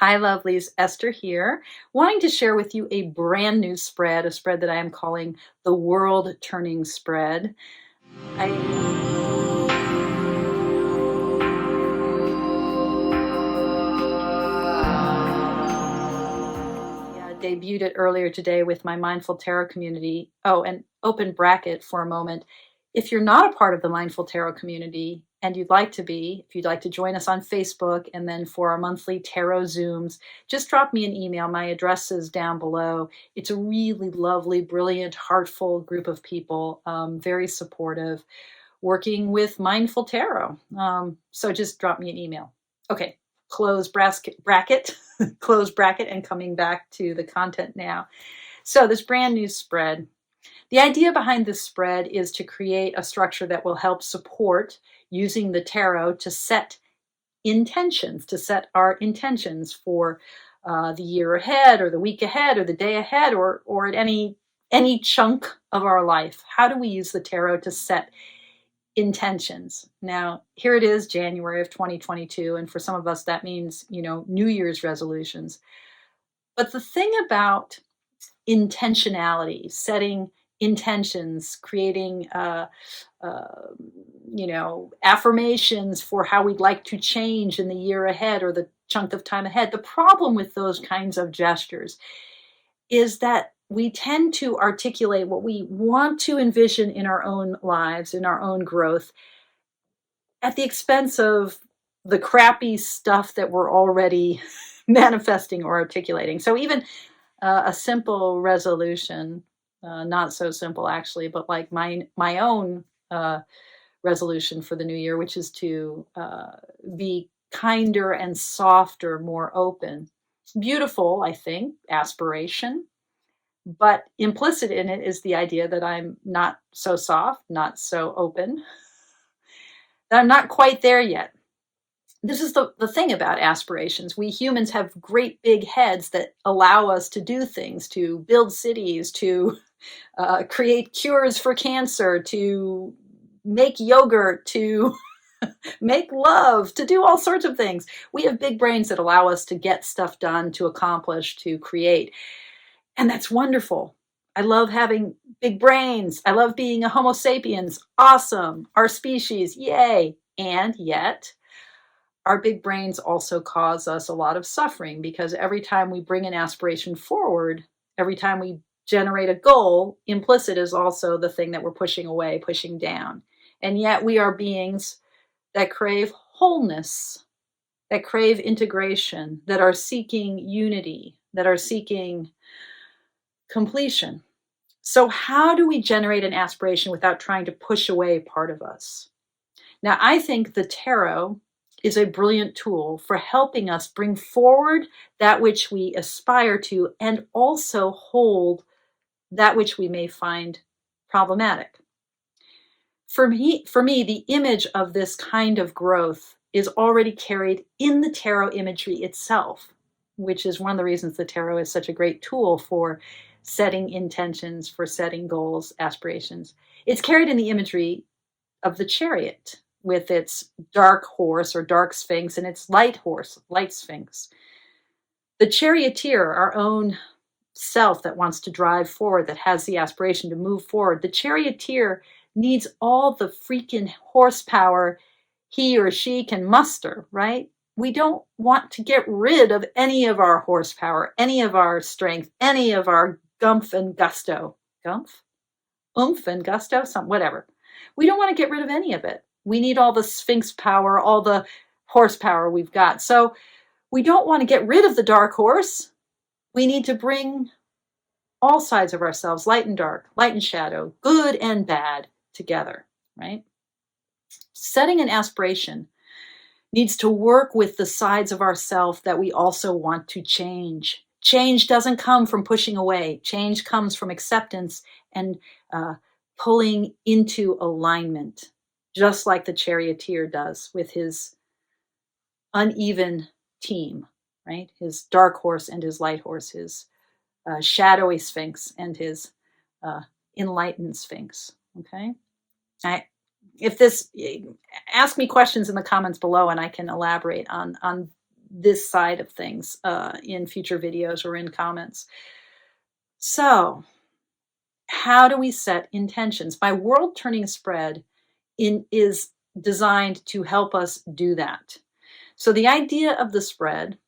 Hi, lovelies. Esther here, wanting to share with you a brand new spread, a spread that I am calling the World Turning Spread. I debuted it earlier today with my Mindful Tarot community. Oh, and open bracket for a moment. If you're not a part of the Mindful Tarot community and you'd like to be, if you'd like to join us on Facebook and then for our monthly tarot Zooms, just drop me an email. My address is down below. It's a really lovely, brilliant, heartful group of people, very supportive, working with Mindful Tarot. So just drop me an email. Okay, close bracket, close bracket, and coming back to the content now. So this brand new spread, the idea behind this spread is to create a structure that will help support using the tarot to set intentions, to set our intentions for the year ahead or the week ahead or the day ahead or at any chunk of our life. How do we use the tarot to set intentions? Now, here it is, January of 2022, and for some of us that means, New Year's resolutions. But the thing about intentionality, setting intentions, creating affirmations for how we'd like to change in the year ahead or the chunk of time ahead. The problem with those kinds of gestures is that we tend to articulate what we want to envision in our own lives, in our own growth, at the expense of the crappy stuff that we're already manifesting or articulating. So even a simple resolution, not so simple actually, but like my own resolution for the new year, which is to be kinder and softer, more open. Beautiful, I think, aspiration. But implicit in it is the idea that I'm not so soft, not so open, that I'm not quite there yet. This is the thing about aspirations. We humans have great big heads that allow us to do things, to build cities, to create cures for cancer, to make yogurt, to make love, to do all sorts of things. We have big brains that allow us to get stuff done, to accomplish, to create. And that's wonderful. I love having big brains. I love being a Homo sapiens. Awesome. Our species, yay. And yet, our big brains also cause us a lot of suffering because every time we bring an aspiration forward, every time we generate a goal, implicit is also the thing that we're pushing away, pushing down. And yet we are beings that crave wholeness, that crave integration, that are seeking unity, that are seeking completion. So how do we generate an aspiration without trying to push away part of us? Now, I think the tarot is a brilliant tool for helping us bring forward that which we aspire to and also hold that which we may find problematic. For me, the image of this kind of growth is already carried in the tarot imagery itself, which is one of the reasons the tarot is such a great tool for setting intentions, for setting goals, aspirations. It's carried in the imagery of the chariot with its dark horse or dark sphinx and its light horse, light sphinx. The charioteer, our own self that wants to drive forward, that has the aspiration to move forward, the charioteer needs all the freaking horsepower he or she can muster, right? We don't want to get rid of any of our horsepower, any of our strength, any of our gumph and gusto. Gumph? Oomph and gusto? Whatever. We don't want to get rid of any of it. We need all the sphinx power, all the horsepower we've got. So we don't want to get rid of the dark horse. We need to bring all sides of ourselves, light and dark, light and shadow, good and bad, together, right? Setting an aspiration needs to work with the sides of ourself that we also want to change. Change doesn't come from pushing away. Change comes from acceptance and pulling into alignment, just like the charioteer does with his uneven team, right? His dark horse and his light horse, his shadowy sphinx and his enlightened sphinx, okay? Ask me questions in the comments below and I can elaborate on this side of things in future videos or in comments. So, how do we set intentions? My world turning spread is designed to help us do that. So, the idea of the spread,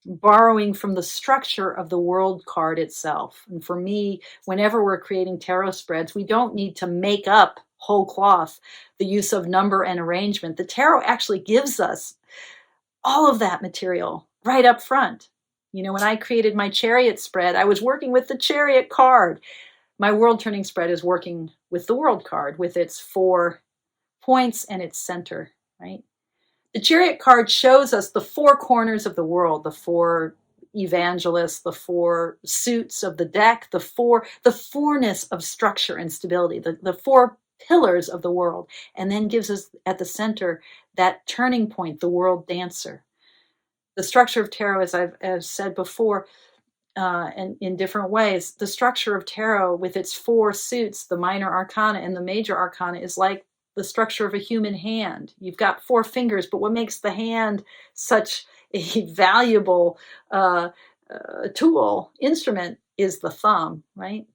borrowing from the structure of the world card itself. And for me, whenever we're creating tarot spreads, we don't need to make up whole cloth the use of number and arrangement. The tarot actually gives us all of that material right up front. You know, when I created my chariot spread, I was working with the chariot card. My world turning spread is working with the world card with its 4 points and its center, right? The chariot card shows us the 4 corners of the world, the 4 evangelists, the 4 suits of the deck, the fourness of structure and stability, the 4 pillars of the world, and then gives us at the center that turning point, the world dancer. The structure of tarot, as I've said before, and in different ways, the structure of tarot with its 4 suits, the minor arcana and the major arcana, is like the structure of a human hand. You've got 4 fingers, but what makes the hand such a valuable instrument is the thumb, right?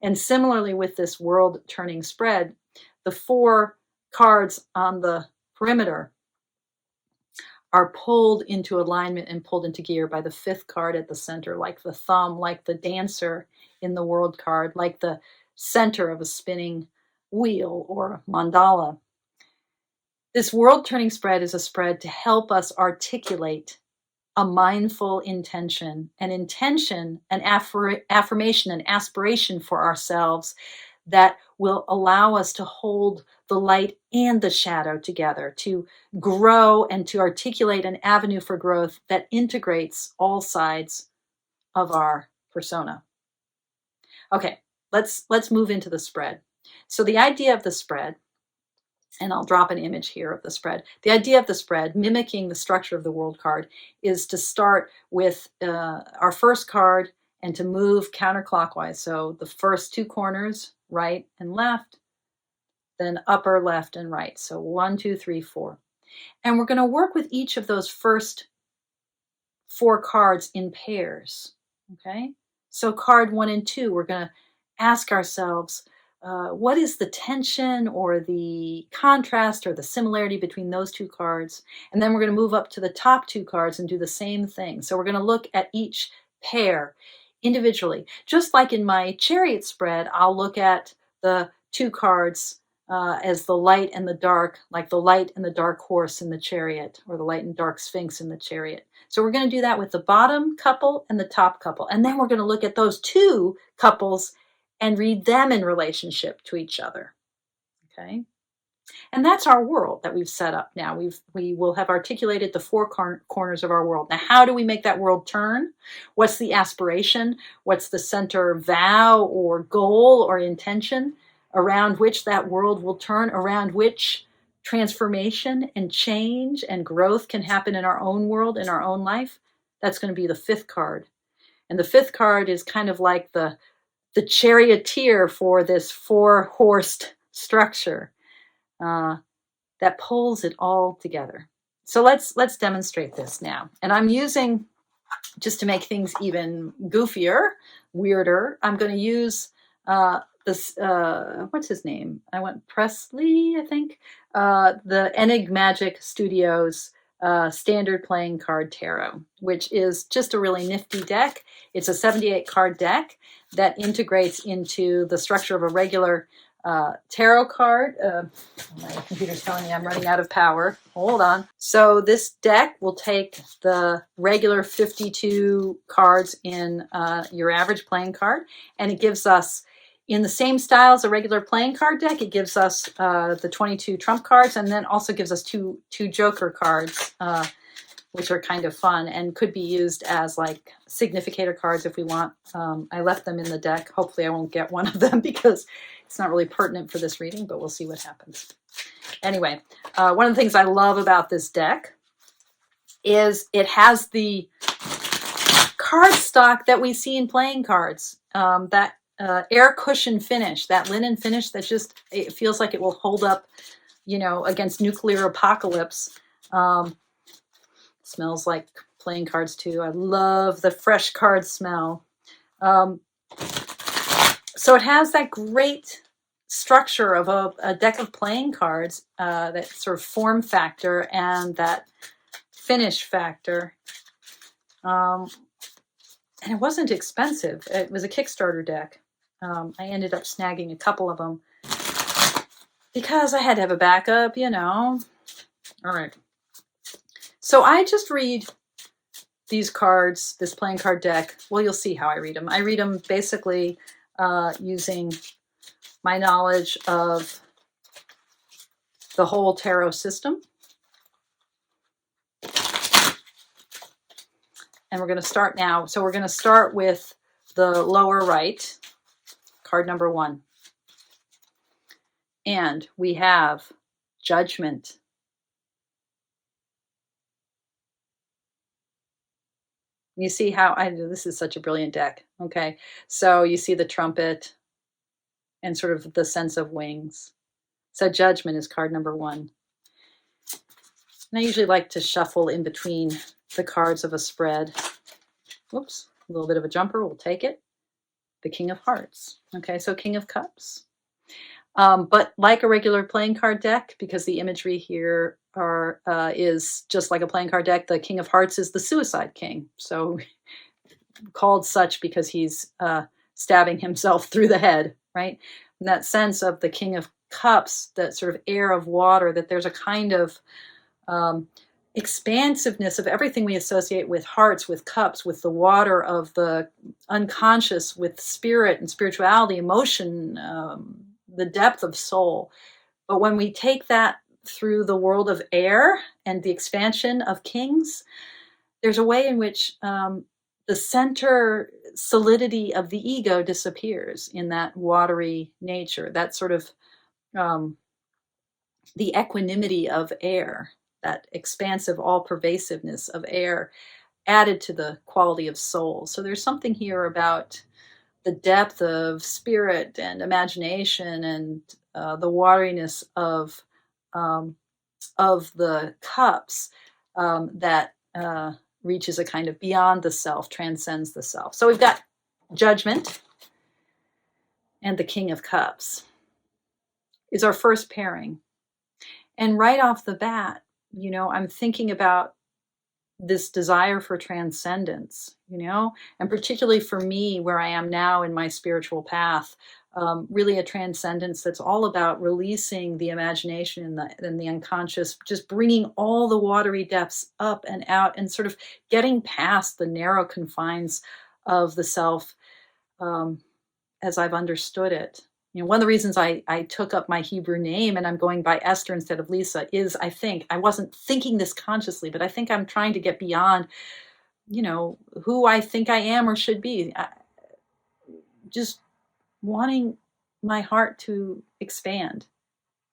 And similarly with this world turning spread, the 4 cards on the perimeter are pulled into alignment and pulled into gear by the 5th card at the center, like the thumb, like the dancer in the world card, like the center of a spinning wheel or mandala. This world turning spread is a spread to help us articulate a mindful intention, an affirmation, an aspiration for ourselves that will allow us to hold the light and the shadow together, to grow and to articulate an avenue for growth that integrates all sides of our persona. Okay, let's move into the spread. So the idea of the spread, and I'll drop an image here of the spread. The idea of the spread, mimicking the structure of the world card, is to start with our first card and to move counterclockwise. So the first 2 corners, right and left, then upper left and right. So 1, 2, 3, 4. And we're going to work with each of those first 4 cards in pairs. Okay? So card 1 and 2, we're going to ask ourselves, what is the tension or the contrast or the similarity between those 2 cards? And then we're going to move up to the top 2 cards and do the same thing. So we're going to look at each pair individually. Just like in my chariot spread, I'll look at the 2 cards as the light and the dark, like the light and the dark horse in the chariot, or the light and dark sphinx in the chariot. So we're going to do that with the bottom couple and the top couple. And then we're going to look at those 2 couples and read them in relationship to each other. Okay? And that's our world that we've set up now. We will have articulated the 4 corners of our world. Now, how do we make that world turn? What's the aspiration? What's the center vow or goal or intention around which that world will turn, around which transformation and change and growth can happen in our own world, in our own life? That's going to be the 5th card. And the 5th card is kind of like the charioteer for this 4-horsed structure that pulls it all together. So let's demonstrate this now. And I'm using, just to make things even goofier, weirder, I'm going to use this, what's his name? I went Presley, I think. The Enigmagic Studios standard playing card tarot, which is just a really nifty deck. It's a 78 card deck that integrates into the structure of a regular tarot card. My computer's telling me I'm running out of power. Hold on. So this deck will take the regular 52 cards in your average playing card, and it gives us, in the same style as a regular playing card deck, it gives us the 22 trump cards, and then also gives us two joker cards, which are kind of fun and could be used as like significator cards if we want. I left them in the deck. Hopefully I won't get one of them because it's not really pertinent for this reading, but we'll see what happens. Anyway, one of the things I love about this deck is it has the card stock that we see in playing cards. That air cushion finish, that linen finish that just, it feels like it will hold up, you know, against nuclear apocalypse. Smells like playing cards too. I love the fresh card smell. Um, so it has that great structure of a deck of playing cards, that sort of form factor and that finish factor. And it wasn't expensive. It was a Kickstarter deck. I ended up snagging a couple of them because I had to have a backup, All right. So I just read these cards, this playing card deck. Well, you'll see how I read them. I read them basically using my knowledge of the whole tarot system. And we're going to start now. So we're going to start with the lower right, card number 1. And we have Judgment. You see how this is such a brilliant deck. Okay. So you see the trumpet and sort of the sense of wings. So Judgment is card number 1. And I usually like to shuffle in between the cards of a spread. Whoops, a little bit of a jumper, we'll take it. The King of Hearts. Okay, so King of Cups. But like a regular playing card deck, because the imagery here is just like a playing card deck, the King of Hearts is the Suicide King. So called such because he's stabbing himself through the head, right? In that sense of the King of Cups, that sort of air of water, that there's a kind of expansiveness of everything we associate with hearts, with cups, with the water of the unconscious, with spirit and spirituality, emotion, the depth of soul. But when we take that through the world of air and the expansion of kings, there's a way in which the center solidity of the ego disappears in that watery nature, that sort of the equanimity of air, that expansive all-pervasiveness of air added to the quality of soul. So there's something here about the depth of spirit and imagination and the wateriness of the cups that reaches a kind of beyond the self, transcends the self. So we've got Judgment and the King of Cups is our first pairing. And right off the bat, I'm thinking about this desire for transcendence, and particularly for me, where I am now in my spiritual path, really a transcendence that's all about releasing the imagination and the unconscious, just bringing all the watery depths up and out and sort of getting past the narrow confines of the self as I've understood it. One of the reasons I took up my Hebrew name and I'm going by Esther instead of Lisa is I wasn't thinking this consciously, but I think I'm trying to get beyond, who I think I am or should be. Just wanting my heart to expand.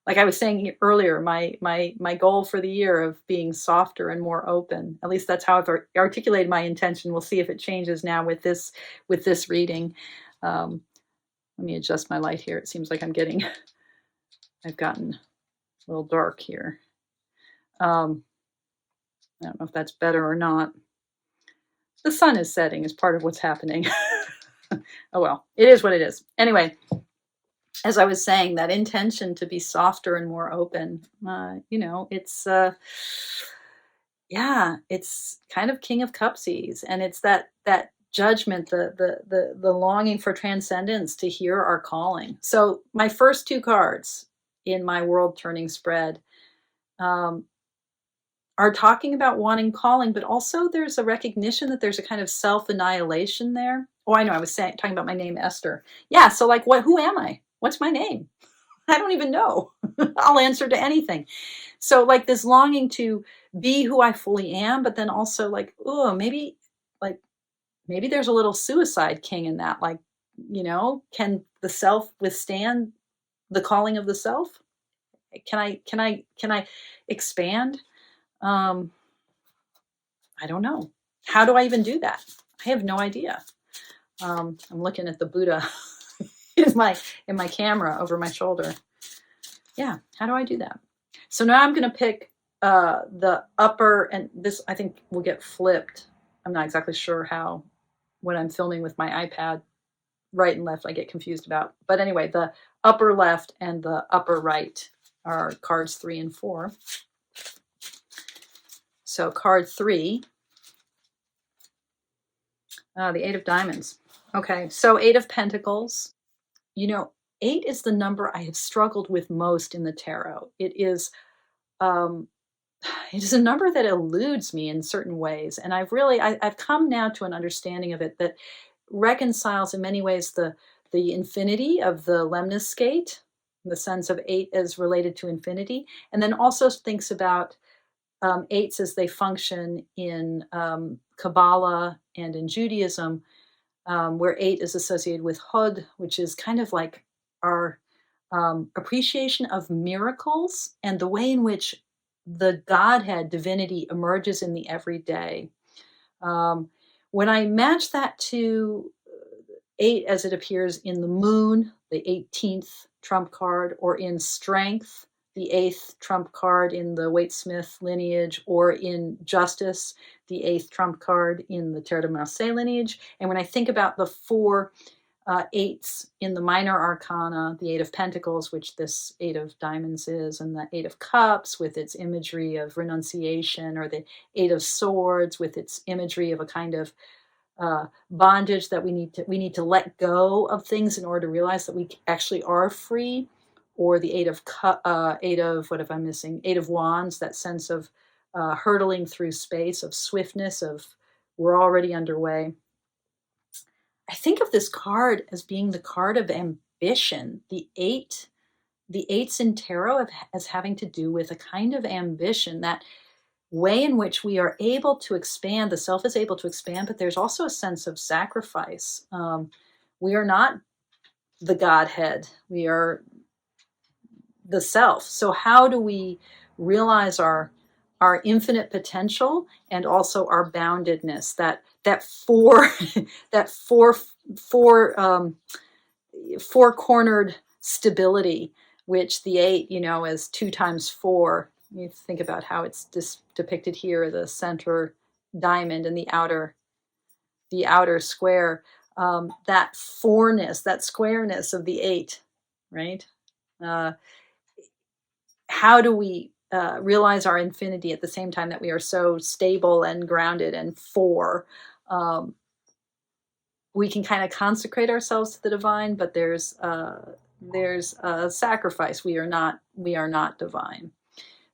Like I was saying earlier, my goal for the year of being softer and more open. At least that's how I've articulated my intention. We'll see if it changes now with this reading. Let me adjust my light here. It seems like I've gotten a little dark here. I don't know if that's better or not. The sun is setting as part of what's happening. Oh well, it is what it is. Anyway, as I was saying, that intention to be softer and more open, it's it's kind of King of Cupsies, and it's that judgment, the longing for transcendence, to hear our calling. So my first 2 cards in my world turning spread are talking about wanting calling, but also there's a recognition that there's a kind of self-annihilation there. Oh, I know, I was talking about my name, Esther. Yeah, so like, who am I? What's my name? I don't even know. I'll answer to anything. So like this longing to be who I fully am, but then also like, oh, maybe there's a little suicide king in that. Like, can the self withstand the calling of the self? Can I expand? I don't know. How do I even do that? I have no idea. I'm looking at the Buddha in my camera over my shoulder. Yeah, how do I do that? So now I'm going to pick the upper, and this I think will get flipped. I'm not exactly sure how, when I'm filming with my iPad, right and left I get confused about. But anyway, the upper left and the upper right are cards 3 and 4. So card 3, the 8 of Diamonds. Okay, so 8 of Pentacles. You know, 8 is the number I have struggled with most in the tarot. Um, it is a number that eludes me in certain ways, and I've come now to an understanding of it that reconciles in many ways the infinity of the lemniscate, the sense of 8 as related to infinity, and then also thinks about eights as they function in Kabbalah and in Judaism, where 8 is associated with Hod, which is kind of like our appreciation of miracles and the way in which the Godhead divinity emerges in the everyday. When I match that to 8 as it appears in the moon, the 18th trump card, or in strength, the 8th trump card in the Waite-Smith lineage, or in justice, the 8th trump card in the Tarot de Marseille lineage. And when I think about the 4 eights in the minor arcana, the 8 of Pentacles, which this 8 of Diamonds is, and the 8 of Cups with its imagery of renunciation, or the 8 of Swords with its imagery of a kind of bondage that we need to let go of things in order to realize that we actually are free, or the 8 of what if I'm missing 8 of Wands, that sense of hurtling through space, of swiftness, of we're already underway. I think of this card as being the card of ambition. The eights in tarot as having to do with a kind of ambition, that way in which we are able to expand, the self is able to expand, but there's also a sense of sacrifice. We are not the Godhead, we are the self. So how do we realize our infinite potential and also our boundedness, that four that four cornered stability, which the 8, is 2 times 4. You think about how it's depicted here, the center diamond and the outer square, that fourness, that squareness of the 8, right? How do we realize our infinity at the same time that we are so stable and grounded and 4? We can kind of consecrate ourselves to the divine, but there's a sacrifice. We are not divine.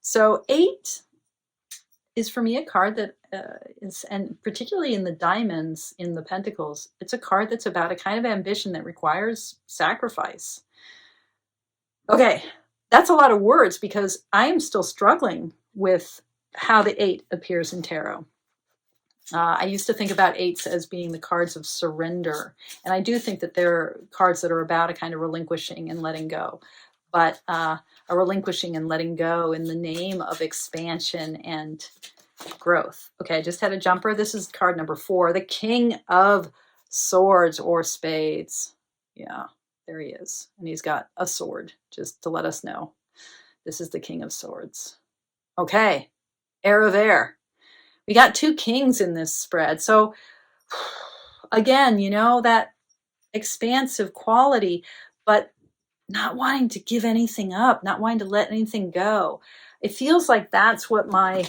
So 8 is for me a card that is, and particularly in the diamonds, in the pentacles, it's a card that's about a kind of ambition that requires sacrifice. Okay, that's a lot of words because I am still struggling with how the 8 appears in tarot. I used to think about 8s as being the cards of surrender. And I do think that they're cards that are about a kind of relinquishing and letting go. But a relinquishing and letting go in the name of expansion and growth. Okay, I just had a jumper. This is card number 4, the King of Swords or Spades. Yeah, there he is. And he's got a sword, just to let us know. This is the King of Swords. Okay, air of air. We got 2 kings in this spread. So again, that expansive quality, but not wanting to give anything up, not wanting to let anything go. It feels like that's what my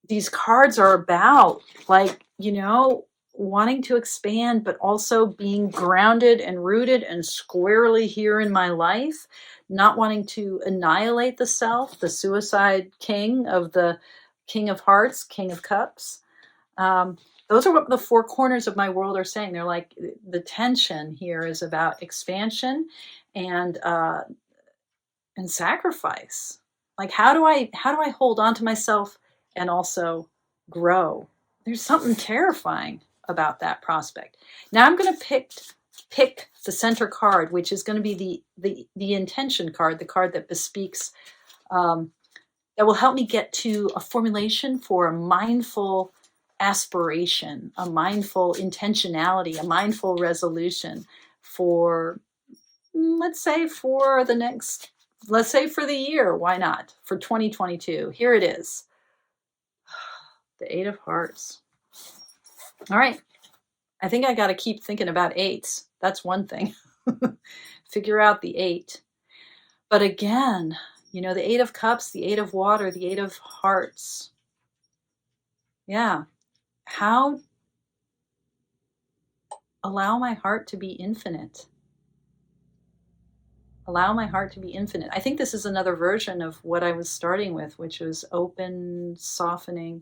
these cards are about. Like, wanting to expand, but also being grounded and rooted and squarely here in my life, not wanting to annihilate the self, the suicide king of the King of Hearts, King of Cups. Those are what the 4 corners of my world are saying. They're like, the tension here is about expansion and sacrifice. Like, how do I hold on to myself and also grow? There's something terrifying about that prospect. Now I'm going to pick the center card, which is going to be the intention card, the card that bespeaks, that will help me get to a formulation for a mindful aspiration, a mindful intentionality, a mindful resolution for, let's say, for the next let's say for the year, why not? For 2022, here it is. The Eight of Hearts. All right. I think I got to keep thinking about eights. That's one thing. Figure out the eight. But again, the Eight of Cups, the Eight of Water, the Eight of Hearts. Yeah. How allow my heart to be infinite. Allow my heart to be infinite. I think this is another version of what I was starting with, which was open, softening.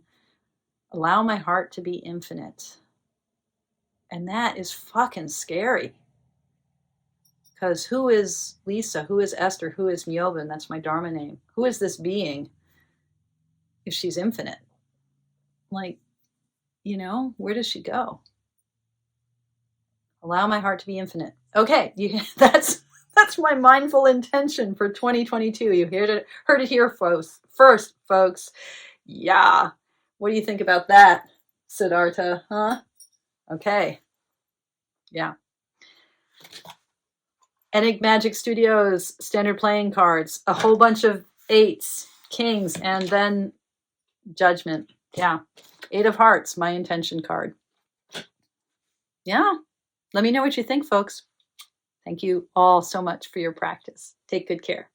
Allow my heart to be infinite. And that is fucking scary. Because who is Lisa? Who is Esther? Who is Nyoben? That's my Dharma name. Who is this being if she's infinite? Like, where does she go? Allow my heart to be infinite. Okay, that's my mindful intention for 2022. You heard it here, first, folks. Yeah. What do you think about that, Siddhartha? Huh? Okay. Yeah. Enigmagic Studios, standard playing cards, a whole bunch of eights, kings, and then Judgment. Yeah. Eight of Hearts, my intention card. Yeah. Let me know what you think, folks. Thank you all so much for your practice. Take good care.